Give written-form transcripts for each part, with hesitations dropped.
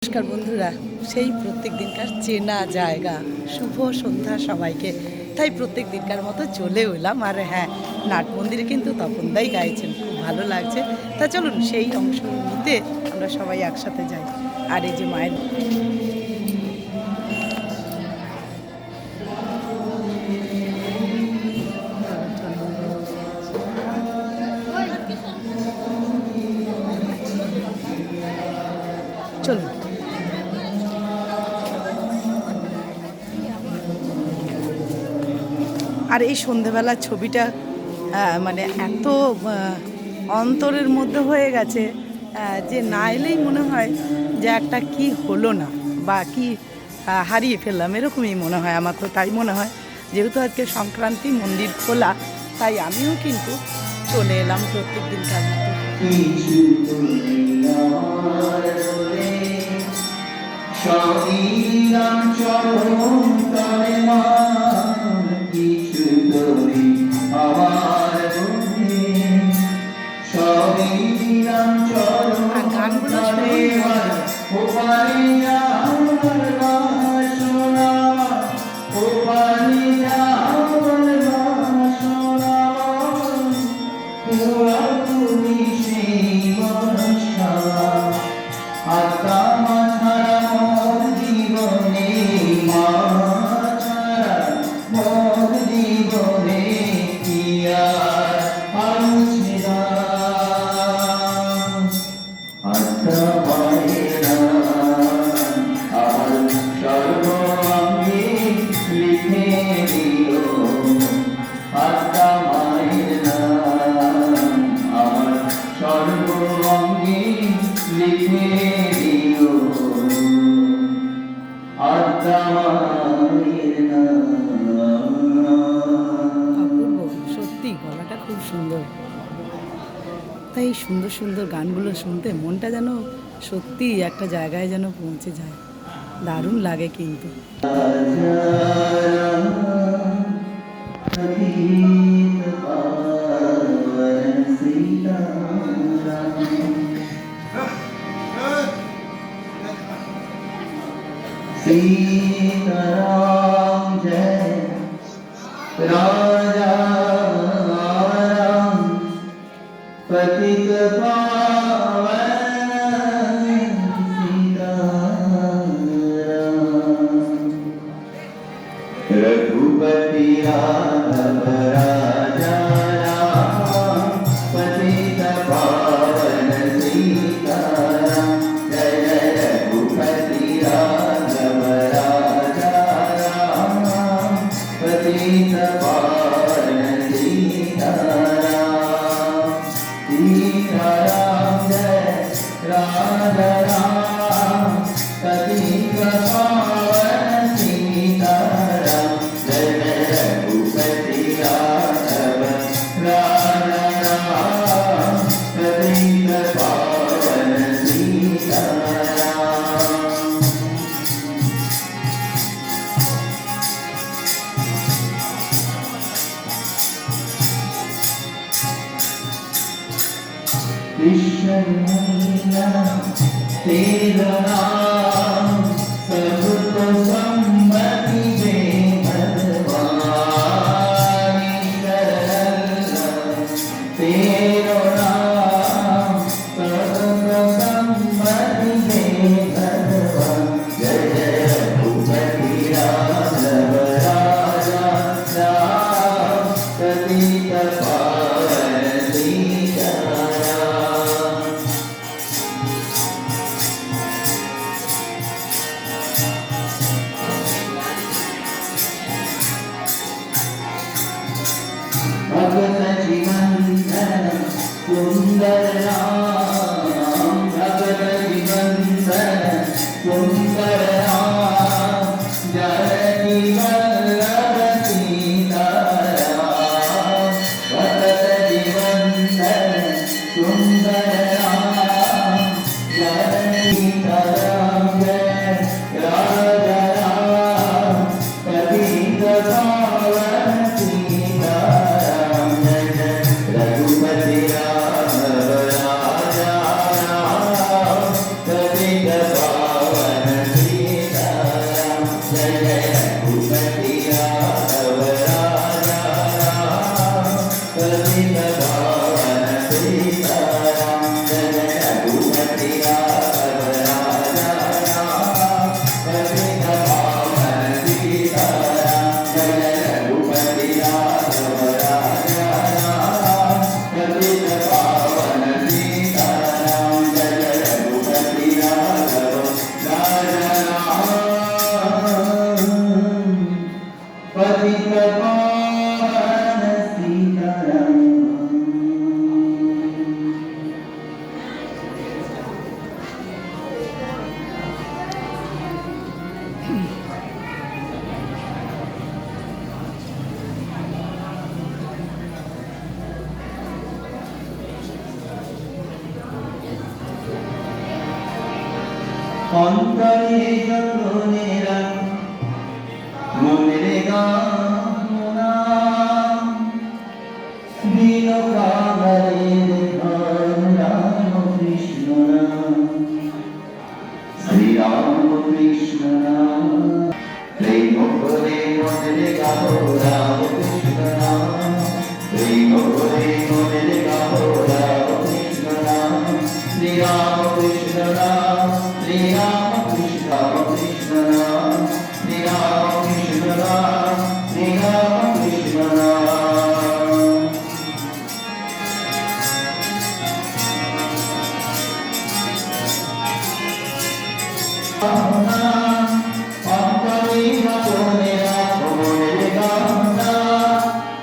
নমস্কার বন্ধুরা, সেই প্রত্যেক দিনকার চেনা জায়গা শুভ সন্ধ্যা সবাইকে। তাই প্রত্যেক দিনকার মতো চলে এলাম। আর হ্যাঁ, নাট মন্দিরে কিন্তু তপনদাই গাইছেন, খুব ভালো লাগছে। তা চলুন সেই অংশ নিতে আমরা সবাই একসাথে যাই। আর এই যে মায়ের চলুন। আর এই সন্ধেবেলার ছবিটা মানে এত অন্তরের মধ্যে হয়ে গেছে যে না এলেই মনে হয় যে একটা কি হলো না বা কি হারিয়ে ফেললাম, এরকমই মনে হয়। আমার তো তাই মনে হয়। যেহেতু আজকে সংক্রান্তি, মন্দির খোলা, তাই আমিও কিন্তু চলে এলাম প্রত্যেক দিনকার মতো। আর গানগুলো সত্যি গলাটা খুব সুন্দর। তাই এই সুন্দর সুন্দর গানগুলো শুনতে মনটা যেন সত্যি একটা জায়গায় যেন পৌঁছে যায়। দারুণ লাগে কিন্তু। सीताराम जय राजा पतित पावन सीताराम रघुपति राघव राजा राम पतित पावन सीताराम जय जय रघुपति राघव राजा राम पतित पावन सीताराम सीताराम जय राजा राम पतित पावन सीताराम जय जय रघुपति राघव राजा राम पतित पावन सीताराम कृष्ण तेरा नाम सबको सम्मति दे भगवान तेरा नाम सबको सम्मति दे भगवान जय जय रघुपति राघव राजा राम पतित पावन सीताराम भगत जीवंधन सुंदर राम भगत जीवंधन सुंदर राम जानकी वल्लभ सीताराम भगत जीवंधन सुंदर राम जानकी राम जय राजा राम पतित पावन सीताराम जय जय रघुपति राघव राजा অন্তরে যতনে রাখ মনের গানা দিন কাঙালের ঘর রাম কৃষ্ণ নাম শ্রী রাম কৃষ্ণ নাম প্রেম করে মনের গাও রাম কৃষ্ণ নাম প্রেম করে মনের গাও রাম কৃষ্ণ নাম শ্রী রাম কৃষ্ণ নাম শ্রী রাম কৃষ্ণ কৃষ্ণ নাম শ্রী রাম কৃষ্ণ নাম শ্রী রাম কৃষ্ণ নাম অন্তরে যতনে রাখো মনের গানা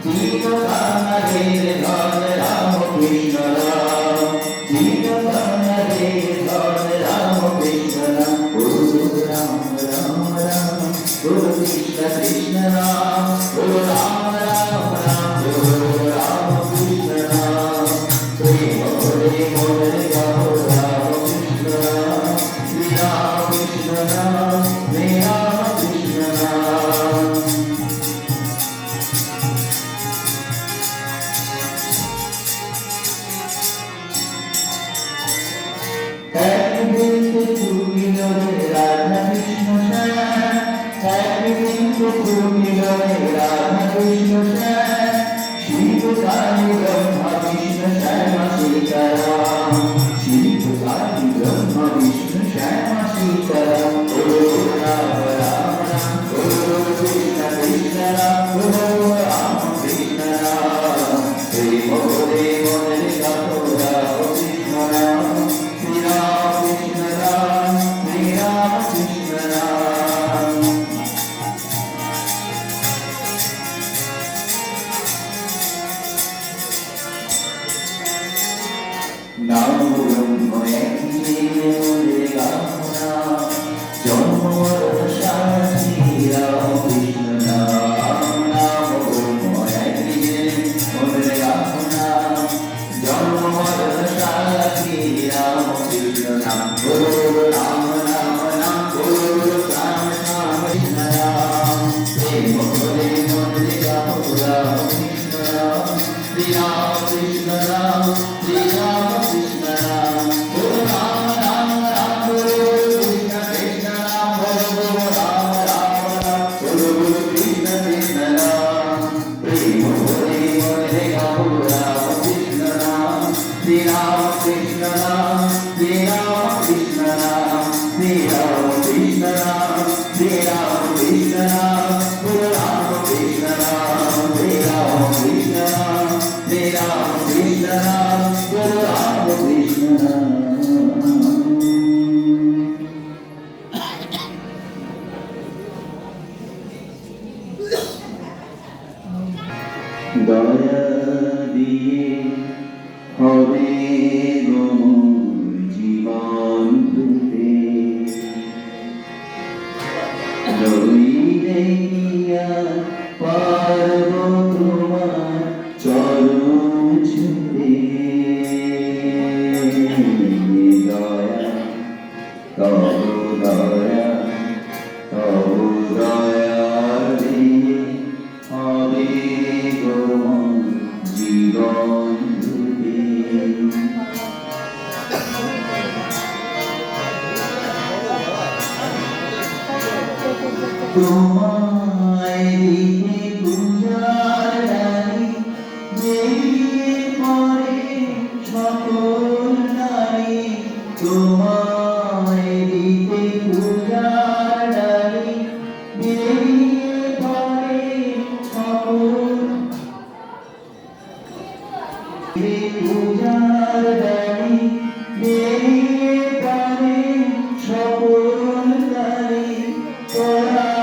দিন কাঙালের ঘর রাম কৃষ্ণ নাম দিন কাঙালের ঘর রাম কৃষ্ণ নাম গুরু রাম রাম রাম গুরু কৃষ্ণ কৃষ্ণ রাম গুরু রাম রাম রাম গুরু রাম কৃষ্ণ নাম প্রেম করে মনের গাও রাম কৃষ্ণ নাম শ্রী রাম কৃষ্ণ নাম শ্রী রাম কৃষ্ণ নাম একদিন চুকিল রে রাধা কৃষ্ণ শ্যাম একদিন চুকিল রে রাধা কৃষ্ণ শ্যাম শিব কালী ব্রহ্মা বিষ্ণু শ্যামা সীতারাম শিব কালী ব্রহ্মা বিষ্ণু শ্যামা সীতারাম গুরু রাম রাম রাম গুরু কৃষ্ণ কৃষ্ণ রাম গুরু রাম কৃষ্ণ রাম প্রেম করে মনের গাও রাম কৃষ্ণ নাম শ্রী রাম কৃষ্ণ রাম শ্রী রাম কৃষ্ণ রাম নাম ব্রহ্ম একই মনের গাও নাম জন্ম মরণ সাক্ষী রাম কৃষ্ণ নাম নাম ব্রহ্ম একই মনের গাও নাম জন্ম মরণ সাক্ষী রাম কৃষ্ণ নাম গুরু রাম রাম নাম গুরু রাম রাম কৃষ্ণ রাম প্রেম করে মনের গাও রাম কৃষ্ণ রাম শ্রী রাম কৃষ্ণ রাম শ্রী রাম কৃষ্ণ রাম গুরু রাম রাম রাম গুরু কৃষ্ণ কৃষ্ণ রাম গুরু রাম রাম রাম গুরু কৃষ্ণ কৃষ্ণ রাম প্রেম করে মনের গাও রাম কৃষ্ণ রাম শ্রী রাম কৃষ্ণ রাম শ্রী রাম কৃষ্ণ রাম শ্রী রাম কৃষ্ণ রাম শ্রী রাম কৃষ্ণ রাম গুরু রাম কৃষ্ণ রাম শ্রী রাম কৃষ্ণ রাম শ্রী রাম কৃষ্ণ রাম গুরু রাম কৃষ্ণ রাম দয়া দিয়ে হবে গো জীবন রূপে রইলে নিয়া পারব তোমার চরণ ছুঁতে দয়া তব দয়া তব দয়ালে হবে গো জীবন রূপে তোমায় দিতে পূজার ডালি বেরিয়ে পড়ে সকল নারী তোমায় দিতে পূজার ডালি বেরিয়ে পড়ে সকল পূজার ডালি বেরিয়ে পড়ে সকল নারী পরাণ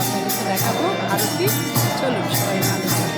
আপনাদেরকে দেখাবো আরতি। চলুন সবাই ভালো